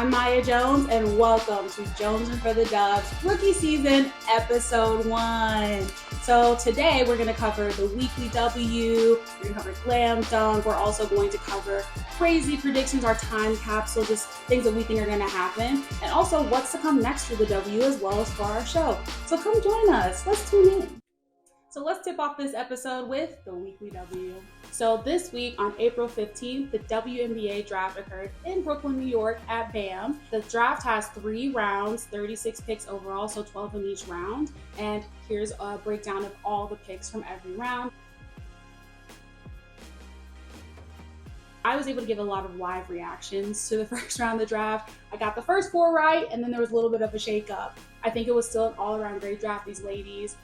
I'm Maya Jones, and welcome to Jonesin for the Dubs Rookie Season, Episode 1. So today we're going to cover the weekly W, we're going to cover Glam Dunk, we're also going to cover crazy predictions, our time capsule, just things that we think are going to happen, and also what's to come next for the W as well as for our show. So come join us, let's tune in. So let's tip off this episode with the weekly W. So this week on April 15th, the WNBA Draft occurred in Brooklyn, New York at BAM. The draft has 3 rounds, 36 picks overall, so 12 in each round. And here's a breakdown of all the picks from every round. I was able to give a lot of live reactions to the first round of the draft. I got the first 4 right, and then there was a little bit of a shakeup. I think it was still an all-around great draft. These ladies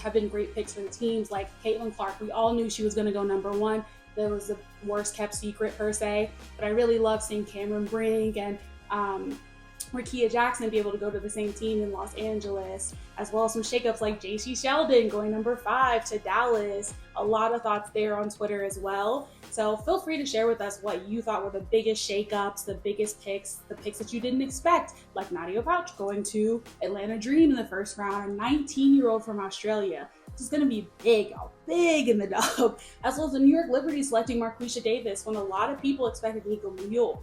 have been great picks for the teams, like Caitlin Clark. We all knew she was going to go number 1. That was the worst kept secret per se, but I really love seeing Cameron Brink and Rickea Jackson be able to go to the same team in Los Angeles, as well as some shakeups like J.C. Sheldon going number 5 to Dallas. A lot of thoughts there on Twitter as well. So feel free to share with us what you thought were the biggest shakeups, the biggest picks, the picks that you didn't expect, like Nadia Pouch going to Atlanta Dream in the first round, a 19-year-old from Australia. This is going to be big in the dub, as well as the New York Liberty selecting Marquisha Davis when a lot of people expected Nico Mule.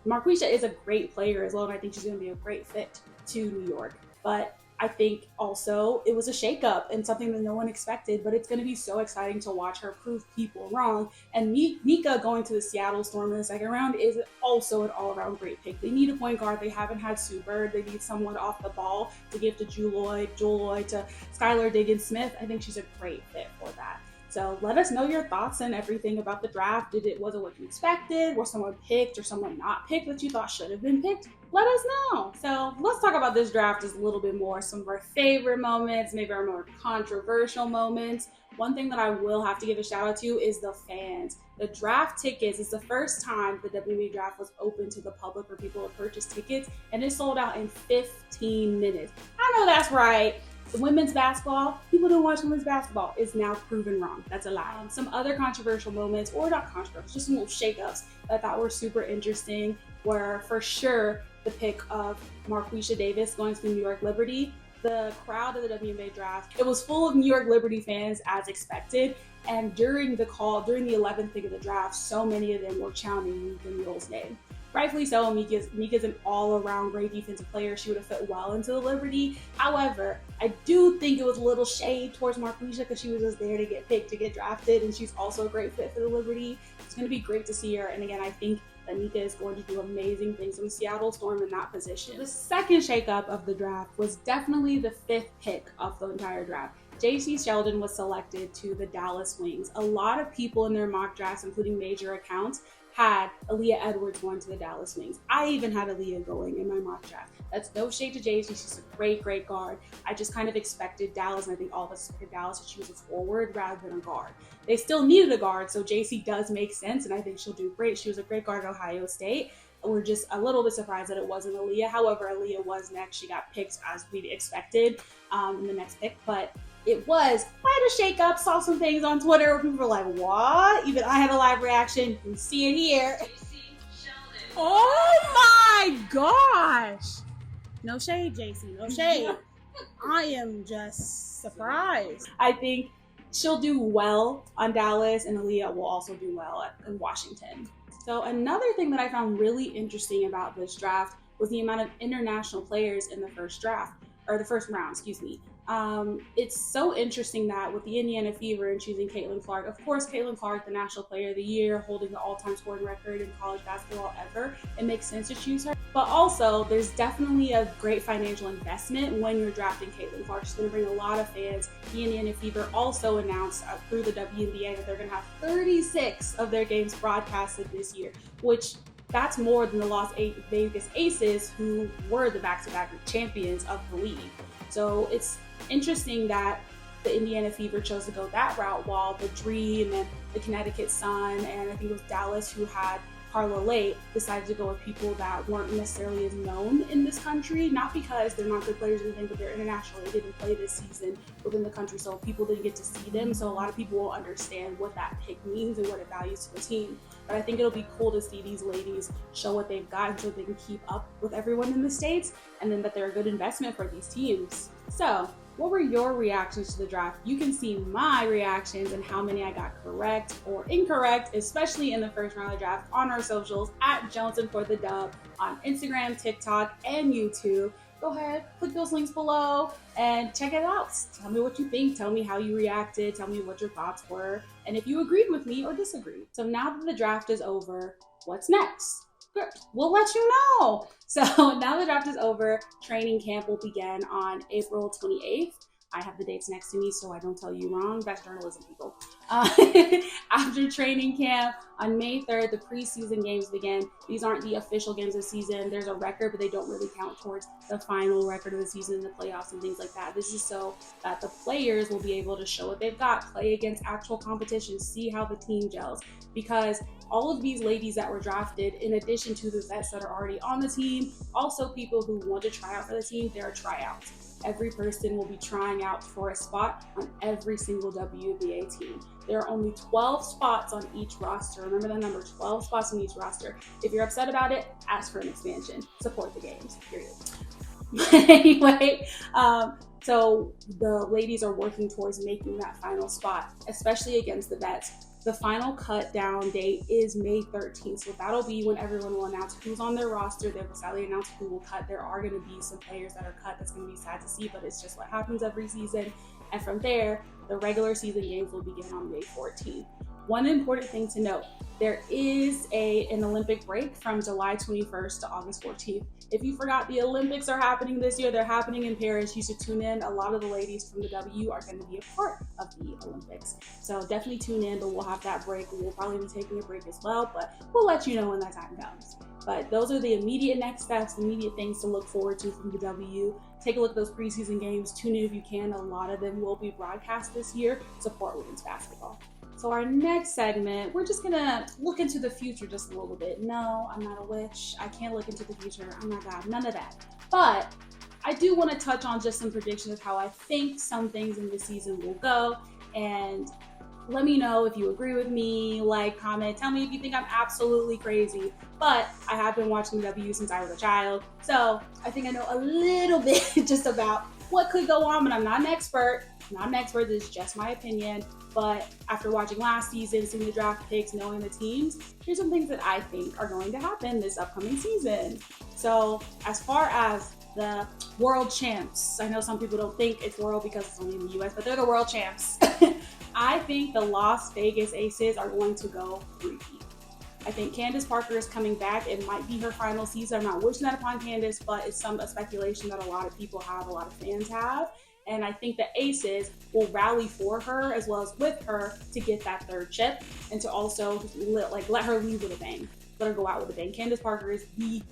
Marquisha is a great player as well, and I think she's going to be a great fit to New York. But I think also it was a shakeup and something that no one expected, but it's going to be so exciting to watch her prove people wrong. And Nika going to the Seattle Storm in the second round is also an all-around great pick. They need a point guard. They haven't had Sue Bird. They need someone off the ball to give to Joel Lloyd, to Skylar Diggins-Smith. I think she's a great fit for that. So let us know your thoughts and everything about the draft. Was it what you expected? Was someone picked or someone not picked that you thought should have been picked? Let us know. So let's talk about this draft just a little bit more. Some of our favorite moments, maybe our more controversial moments. One thing that I will have to give a shout out to is the fans. The draft tickets is the first time the WNBA draft was open to the public for people to purchase tickets, and it sold out in 15 minutes. I know that's right. The women's basketball, people don't watch women's basketball, is now proven wrong. That's a lie. Some other controversial moments, or not controversial, just some little shakeups that I thought were super interesting were for sure the pick of Marquisha Davis going to the New York Liberty. The crowd of the WNBA draft, it was full of New York Liberty fans as expected. And during the 11th pick of the draft, so many of them were chanting Nika Mule's name. Rightfully so. Nika's an all-around great defensive player. She would have fit well into the Liberty. However, I do think it was a little shade towards Marquisha because she was just there to get picked, to get drafted, and she's also a great fit for the Liberty. It's going to be great to see her. And again, I think that Nika is going to do amazing things in the Seattle Storm in that position. The second shakeup of the draft was definitely the 5th pick of the entire draft. J.C. Sheldon was selected to the Dallas Wings. A lot of people in their mock drafts, including major accounts, had Aaliyah Edwards going to the Dallas Wings. I even had Aaliyah going in my mock draft. That's no shade to J.C. She's a great guard. I just kind of expected Dallas, and I think all of us expected Dallas that she was a forward rather than a guard. They still needed a guard, so J.C. does make sense, and I think she'll do great. She was a great guard at Ohio State. We're just a little bit surprised that it wasn't Aaliyah. However, Aaliyah was next. She got picked as we expected in the next pick, but it was quite a shakeup. Saw some things on Twitter where people were like, what? Even I had a live reaction. You can see it here. Oh my gosh. No shade, JC. No shade. I am just surprised. I think she'll do well on Dallas, and Aaliyah will also do well in Washington. So another thing that I found really interesting about this draft was the amount of international players in the first round, excuse me. It's so interesting that with the Indiana Fever and choosing Caitlin Clark, of course, Caitlin Clark, the National Player of the Year, holding the all-time scoring record in college basketball ever, it makes sense to choose her. But also, there's definitely a great financial investment when you're drafting Caitlin Clark. She's going to bring a lot of fans. The Indiana Fever also announced through the WNBA that they're going to have 36 of their games broadcasted this year, which that's more than the Las Vegas Aces, who were the back-to-back champions of the league. So it's interesting that the Indiana Fever chose to go that route, while the Dream and the Connecticut Sun and I think it was Dallas who had Carla Late decided to go with people that weren't necessarily as known in this country, not because they're not good players or anything, but they're international. They didn't play this season within the country, so people didn't get to see them. So a lot of people won't understand what that pick means and what it values to the team. But I think it'll be cool to see these ladies show what they've got so they can keep up with everyone in the States, and then that they're a good investment for these teams. So what were your reactions to the draft? You can see my reactions and how many I got correct or incorrect, especially in the first round of the draft, on our socials at Jonesin for the Dub on Instagram, TikTok, and YouTube. Go ahead, click those links below and check it out. Tell me what you think. Tell me how you reacted. Tell me what your thoughts were, and if you agreed with me or disagreed. So now that the draft is over, what's next? We'll let you know. So now the draft is over. Training camp will begin on April 28th. I have the dates next to me so I don't tell you wrong. That's journalism, people. After training camp on May 3rd, the preseason games begin. These aren't the official games of the season. There's a record, but they don't really count towards the final record of the season in the playoffs and things like that. This is so that the players will be able to show what they've got, play against actual competition, see how the team gels. Because all of these ladies that were drafted, in addition to the vets that are already on the team, also people who want to try out for the team, there are tryouts. Every person will be trying out for a spot on every single WNBA team. There are only 12 spots on each roster. Remember the number, 12 spots on each roster. If you're upset about it, ask for an expansion. Support the games, period. Anyway, so the ladies are working towards making that final spot, especially against the vets. The final cut down date is May 13th, so that'll be when everyone will announce who's on their roster. They will sadly announce who will cut. There are going to be some players that are cut. That's going to be sad to see, but it's just what happens every season. And from there, the regular season games will begin on May 14th. One important thing to note, there is an Olympic break from July 21st to August 14th. If you forgot, the Olympics are happening this year. They're happening in Paris. You should tune in. A lot of the ladies from the W are going to be a part of the Olympics. So definitely tune in, but we'll have that break. We'll probably be taking a break as well, but we'll let you know when that time comes. But those are the immediate next steps, immediate things to look forward to from the W. Take a look at those preseason games. Tune in if you can. A lot of them will be broadcast this year. Support women's basketball. So our next segment, we're just gonna look into the future just a little bit. No, I'm not a witch. I can't look into the future. I'm not God, none of that. But I do want to touch on just some predictions of how I think some things in this season will go. And let me know if you agree with me, like, comment, tell me if you think I'm absolutely crazy. But I have been watching the W since I was a child. So I think I know a little bit just about what could go on, but I'm not an expert. This is just my opinion. But after watching last season, seeing the draft picks, knowing the teams, here's some things that I think are going to happen this upcoming season. So as far as the world champs, I know some people don't think it's world because it's only in the US, but they're the world champs. I think the Las Vegas Aces are going to go repeat. I think Candace Parker is coming back. It might be her final season. I'm not wishing that upon Candace, but it's a speculation that a lot of people have, a lot of fans have. And I think the Aces will rally for her as well as with her to get that third chip and to also let her leave with a bang. Let her go out with a bang. Candace Parker is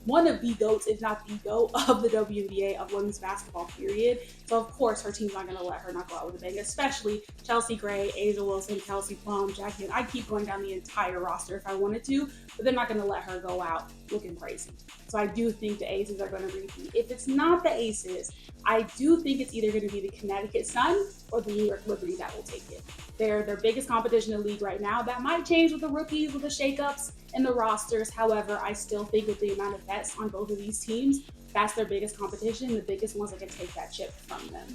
one of the GOATs, if not the GOAT, of the WNBA, of women's basketball, period. So, of course, her team's not going to let her not go out with a bang, especially Chelsea Gray, A'ja Wilson, Kelsey Plum, Jackie. I'd keep going down the entire roster if I wanted to, but they're not going to let her go out looking crazy. So I do think the Aces are going to repeat. If it's not the Aces, I do think it's either going to be the Connecticut Sun or the New York Liberty that will take it. They're their biggest competition in the league right now. That might change with the rookies, with the shakeups in the rosters. However, I still think with the amount of vets on both of these teams, that's their biggest competition, the biggest ones that can take that chip from them.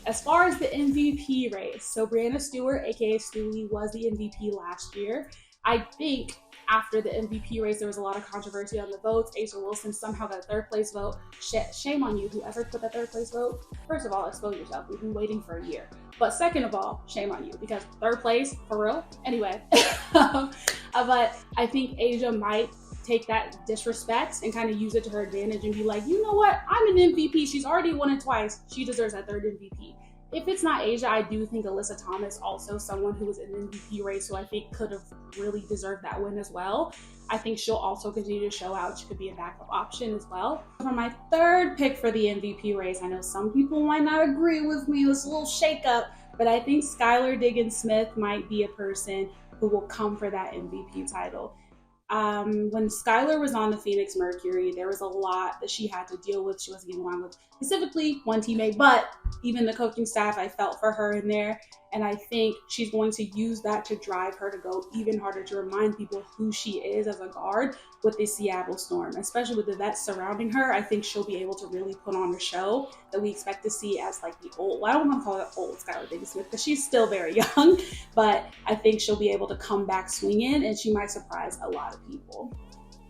As far as the MVP race, so Brianna Stewart, aka Stewie, was the MVP last year. I think after the MVP race, there was a lot of controversy on the votes. A'ja Wilson somehow got a third place vote. Shame on you, whoever put that third place vote. First of all, expose yourself. We've been waiting for a year. But second of all, shame on you, because third place, for real? Anyway, but I think A'ja might take that disrespect and kind of use it to her advantage and be like, you know what? I'm an MVP. She's already won it twice. She deserves that third MVP. If it's not A'ja, I do think Alyssa Thomas, also someone who was in the MVP race, who I think could have really deserved that win as well. I think she'll also continue to show out. She could be a backup option as well. For my third pick for the MVP race, I know some people might not agree with me. This little shakeup, but I think Skylar Diggins-Smith might be a person who will come for that MVP title. When Skylar was on the Phoenix Mercury, there was a lot that she had to deal with. She wasn't getting along with specifically one teammate, but even the coaching staff, I felt for her in there. And I think she's going to use that to drive her to go even harder, to remind people who she is as a guard with the Seattle Storm, especially with the vets surrounding her. I think she'll be able to really put on a show that we expect to see as like the old, well, I don't want to call it old Skylar Diggins-Smith because she's still very young, but I think she'll be able to come back swinging and she might surprise a lot of people.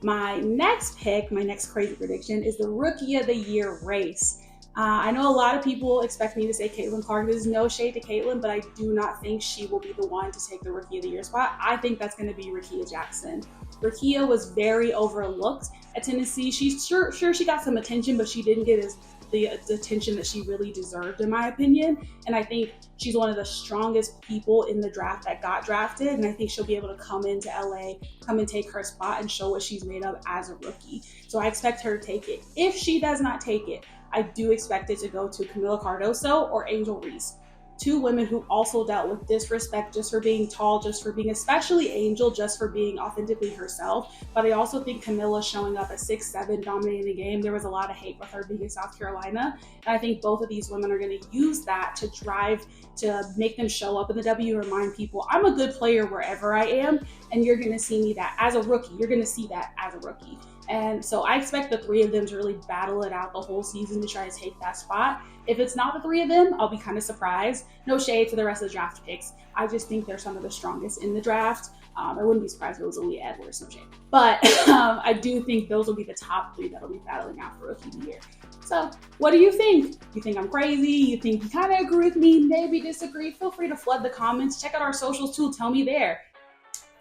My next pick, my next crazy prediction is the Rookie of the Year race. I know a lot of people expect me to say Caitlin Clark. There's no shade to Caitlin, but I do not think she will be the one to take the Rookie of the Year spot. I think that's going to be Rickea Jackson. Rickea was very overlooked at Tennessee. She's sure she got some attention, but she didn't get the attention that she really deserved, in my opinion. And I think she's one of the strongest people in the draft that got drafted. And I think she'll be able to come into LA, come and take her spot and show what she's made of as a rookie. So I expect her to take it. If she does not take it, I do expect it to go to Camila Cardoso or Angel Reese. Two women who also dealt with disrespect just for being tall, just for being, especially Angel, just for being authentically herself. But I also think Camila showing up at 6'7", dominating the game, there was a lot of hate with her being in South Carolina. And I think both of these women are going to use that to drive, to make them show up in the W, remind people, I'm a good player wherever I am. And you're going to see me that as a rookie. You're going to see that as a rookie. And so I expect the three of them to really battle it out the whole season to try to take that spot. If it's not the three of them, I'll be kind of surprised. No shade to the rest of the draft picks. I just think they're some of the strongest in the draft. I wouldn't be surprised if it was Aaliyah Edwards, no shade. But I do think those will be the top three that'll be battling out for Rookie of the Year. So what do you think? You think I'm crazy? You think you kind of agree with me? Maybe disagree? Feel free to flood the comments. Check out our socials too. Tell me there.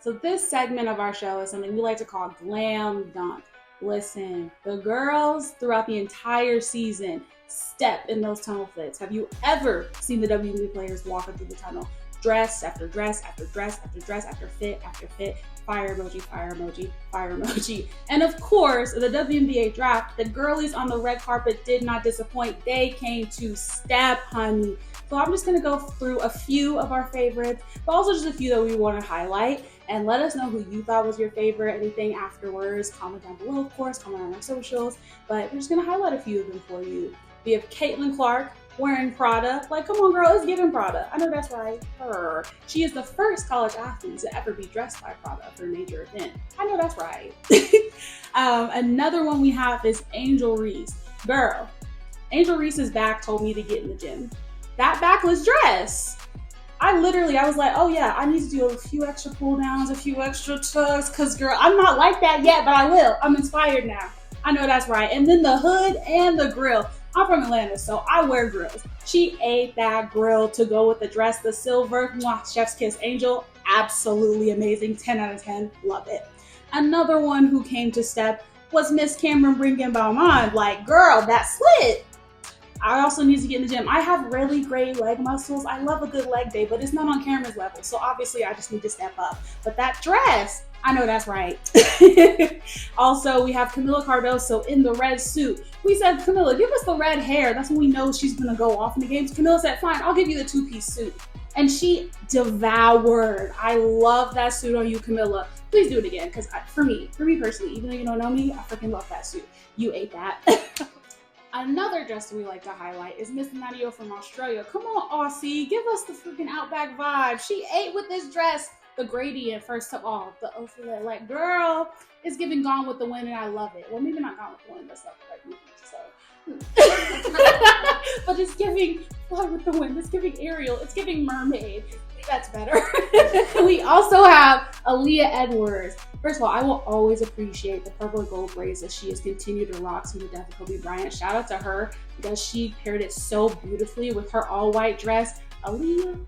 So this segment of our show is something we like to call Glam Dunk. Listen, the girls throughout the entire season step in those tunnel fits. Have you ever seen the WNBA players walking through the tunnel? Dress after dress after dress after dress after fit, fire emoji, fire emoji, fire emoji. And of course, the WNBA draft, the girlies on the red carpet did not disappoint. They came to step, honey. So I'm just gonna go through a few of our favorites, but also just a few that we want to highlight. And let us know who you thought was your favorite. Anything afterwards, comment down below, of course, comment on our socials. But we're just gonna highlight a few of them for you. We have Caitlin Clark wearing Prada. Like, come on, girl, it's giving Prada. I know that's right. Her. She is the first college athlete to ever be dressed by Prada for a major event. I know that's right. Another one we have is Angel Reese. Girl, Angel Reese's back told me to get in the gym. That backless dress. I was like, oh yeah, I need to do a few extra pull downs, a few extra tugs, cause girl, I'm not like that yet, but I will. I'm inspired now. I know that's right. And then the hood and the grill. I'm from Atlanta, so I wear grills. She ate that grill to go with the dress, the silver, chef's kiss. Angel, absolutely amazing. 10 out of 10, love it. Another one who came to step was Miss Cameron Brinkenbaum. Like, girl, that slit. I also need to get in the gym. I have really great leg muscles. I love a good leg day, but it's not on Cameron's level. So obviously I just need to step up. But that dress, I know that's right. Also, we have Camila Cardoso in the red suit. We said, Camila, give us the red hair. That's when we know she's going to go off in the games. Camila said, fine, I'll give you the two-piece suit. And she devoured. I love that suit on you, Camila. Please do it again, because for me personally, even though you don't know me, I freaking love that suit. You ate that. Another dress we like to highlight is Miss Nadio from Australia. Come on, Aussie, give us the freaking Outback vibe. She ate with this dress. The gradient, first of all, the overlay, like, girl, it's giving Gone with the Wind, and I love it. Well, maybe not Gone with the Wind, that's not the right movie, so. But it's giving Fly with the Wind, it's giving Ariel, it's giving Mermaid. That's better. We also have Aaliyah Edwards. First of all, I will always appreciate the purple and gold braids that she has continued to rock since the death of Kobe Bryant. Shout out to her because she paired it so beautifully with her all-white dress. Aaliyah,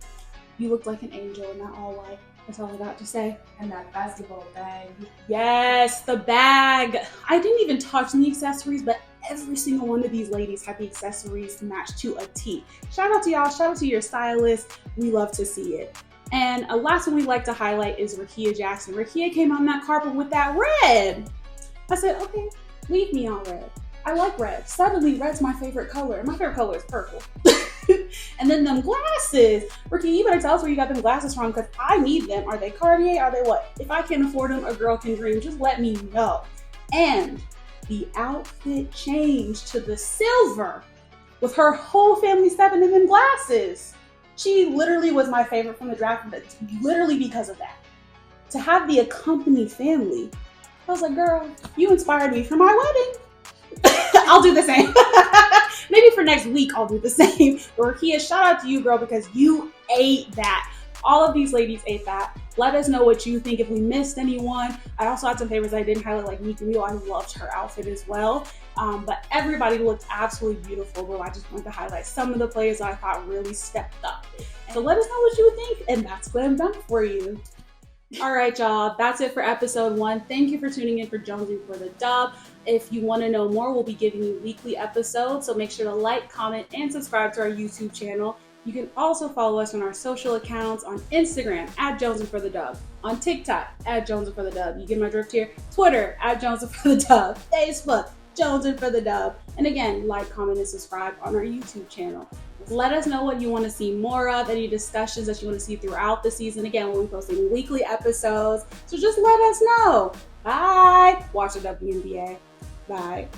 you look like an angel in that all-white. That's all I got to say. And that basketball bag. Yes, the bag. I didn't even touch on the accessories, but every single one of these ladies had the accessories matched to a T. Shout out to y'all. Shout out to your stylist. We love to see it. And a last one we like to highlight is Rickea Jackson. Rickea came on that carpet with that red. I said, okay, leave me on red. I like red. Suddenly, red's my favorite color. My favorite color is purple. And then them glasses. Ricky, you better tell us where you got them glasses from because I need them. Are they Cartier? Are they what? If I can't afford them, a girl can dream. Just let me know. And the outfit changed to the silver with her whole family stepping in them glasses. She literally was my favorite from the draft, but literally because of that. To have the accompanied family, I was like, girl, you inspired me for my wedding. I'll do the same. Maybe for next week, I'll do the same. But Rakia, shout out to you, girl, because you ate that. All of these ladies ate that. Let us know what you think if we missed anyone. I also had some favorites I didn't highlight, like Nika Mule. I loved her outfit as well. But everybody looked absolutely beautiful. But I just wanted to highlight some of the players that I thought really stepped up. So let us know what you think, and that's Glam Dunk for you. All right, y'all, that's it for episode 1. Thank you for tuning in for Jonesin for the Dub. If you want to know more, we'll be giving you weekly episodes, so make sure to like, comment, and subscribe to our YouTube channel. You can also follow us on our social accounts on Instagram at Jonesin for the Dub, on TikTok at Jonesin for the Dub. You get my drift here? Twitter at Jonesin for the Dub, Facebook Jonesin for the Dub, and again, like, comment, and subscribe on our YouTube channel. Let us know what you want to see more of, any discussions that you want to see throughout the season. Again, we'll be posting weekly episodes, so just let us know. Bye. Watch the WNBA. Bye.